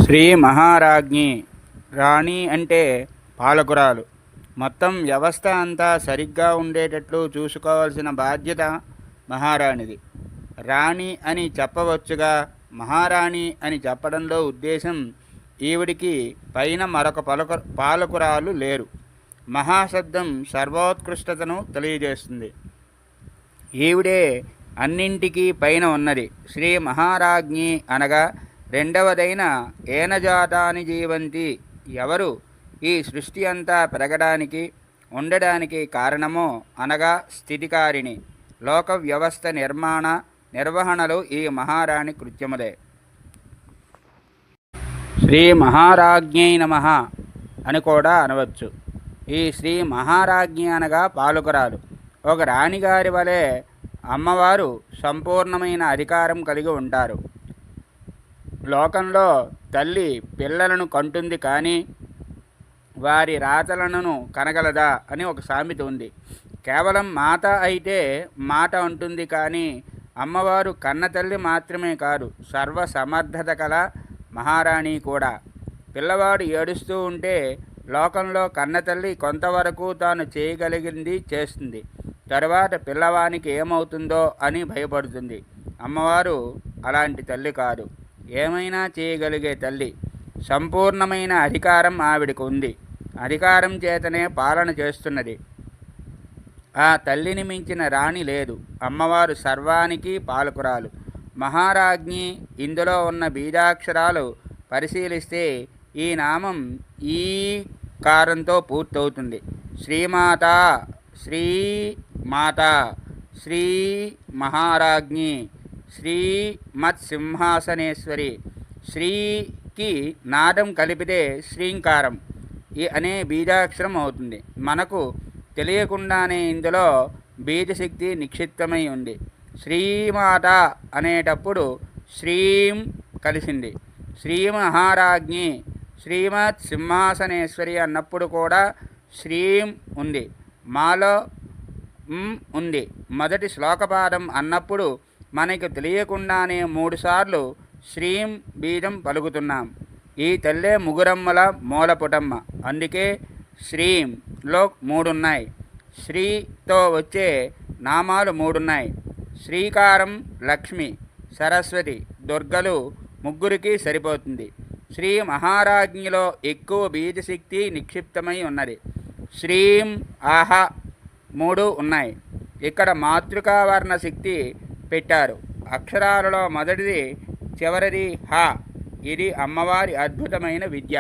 శ్రీ మహారాజ్ఞి రాణి అంటే పాలకురాలు. మొత్తం వ్యవస్థ అంతా సరిగ్గా ఉండేటట్లు చూసుకోవాల్సిన బాధ్యత మహారాణిది. రాణి అని చెప్పవచ్చుగా, మహారాణి అని చెప్పడంలో ఉద్దేశం ఈవిడికి పైన మరొక పాలకురాలు లేరు. మహాశబ్దం సర్వోత్కృష్టతను తెలియజేస్తుంది. ఈవిడే అన్నింటికీ పైన ఉన్నది. శ్రీ మహారాజ్ఞి అనగా రెండవదైన ఏనజాతాని జీవంతి, ఎవరు ఈ సృష్టి అంతా పెరగడానికి ఉండడానికి కారణమో అనగా స్థితికారిణి. లోక వ్యవస్థ నిర్వహణలు ఈ మహారాణి కృత్యములే. శ్రీ మహారాజ్ఞై నమః అని కూడా అనవచ్చు. ఈ శ్రీ మహారాజ్ఞి అనగా పాలకురాలు. ఒక రాణిగారి వలె అమ్మవారు సంపూర్ణమైన అధికారం కలిగి ఉంటారు. లోకంలో తల్లి పిల్లలను కంటుంది కానీ వారి రాతలను కనగలదా అని ఒక సామెత ఉంది. కేవలం మాత అయితే మాట అంటుంది కానీ అమ్మవారు కన్న తల్లి మాత్రమే కాదు, సర్వసమర్థత కల మహారాణి కూడా. పిల్లవాడు ఏడుస్తూ ఉంటే లోకంలో కన్నతల్లి కొంతవరకు తాను చేయగలిగింది చేస్తుంది. తరువాత పిల్లవానికి ఏమవుతుందో అని భయపడుతుంది. అమ్మవారు అలాంటి తల్లి కాదు, ఏమైనా చేయగలిగే తల్లి. సంపూర్ణమైన అధికారం ఆవిడకు ఉంది. అధికారం చేతనే పాలన చేస్తున్నది. ఆ తల్లిని మించిన రాణి లేదు. అమ్మవారు సర్వానికి పాలకురాలు. మహారాజ్ఞి ఇందులో ఉన్న బీజాక్షరాలు పరిశీలిస్తే ఈ నామం ఈ కారంతో పూర్తవుతుంది. శ్రీమాత, శ్రీమాత, శ్రీ మహారాజ్ఞి, శ్రీమత్సింహాసనేశ్వరి. శ్రీకి నాదం కలిపితే శ్రీంకారం అనే బీజాక్షరం అవుతుంది. మనకు తెలియకుండానే ఇందులో బీజశక్తి నిక్షిప్తమై ఉంది. శ్రీమాత అనేటప్పుడు శ్రీం కలిసింది. శ్రీ మహారాజ్ఞి, శ్రీమత్ సింహాసనేశ్వరి అన్నప్పుడు కూడా శ్రీం ఉంది. మాలో ఉంది. మొదటి శ్లోకపాదం అన్నప్పుడు మనకు తెలియకుండానే 3 సార్లు శ్రీం బీజం పలుకుతున్నాం. ఈ తల్లే ముగురమ్మల మూలపుటమ్మ. అందుకే శ్రీంలో 3 ఉన్నాయి. శ్రీతో వచ్చే నామాలు 3 ఉన్నాయి. శ్రీకారం లక్ష్మి, సరస్వతి, దుర్గలు ముగ్గురికి సరిపోతుంది. శ్రీ మహారాజ్ఞిలో ఎక్కువ బీజశక్తి నిక్షిప్తమై ఉన్నది. శ్రీం, ఆహ 3 ఉన్నాయి. ఇక్కడ మాతృకావర్ణ శక్తి పెట్టారు. అక్షరాలలో మొదటిది, చివరిది హ. ఇది అమ్మవారి అద్భుతమైన విద్య.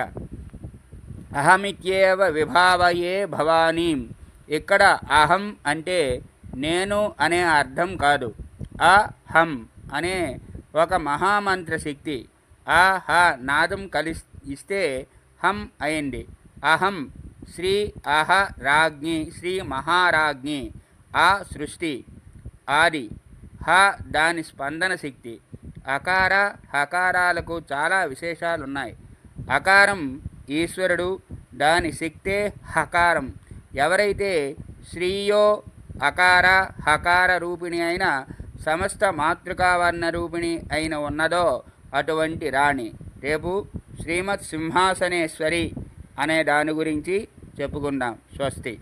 అహమిత్యేవ విభావయే భవానీం. ఇక్కడ అహం అంటే నేను అనే అర్థం కాదు. అహం అనే ఒక మహామంత్ర శక్తి. ఆ హ నాదం ఇస్తే హం అయింది. అహం శ్రీ అహ రాజ్ఞి, శ్రీ మహారాజ్ఞి. ఆ సృష్టి ఆది, హ దాని స్పందన శక్తి. అకార హకారాలకు చాలా విశేషాలున్నాయి. అకారం ఈశ్వరుడు, దాని శక్తే హకారం. ఎవరైతే శ్రీయో అకార హకార రూపిణి అయిన సమస్త మాతృకావర్ణ రూపిణి అయిన ఉన్నదో అటువంటి రాణి. రేపు శ్రీమత్ సింహాసనేశ్వరి అనే దాని గురించి చెప్పుకుందాం. స్వస్తి.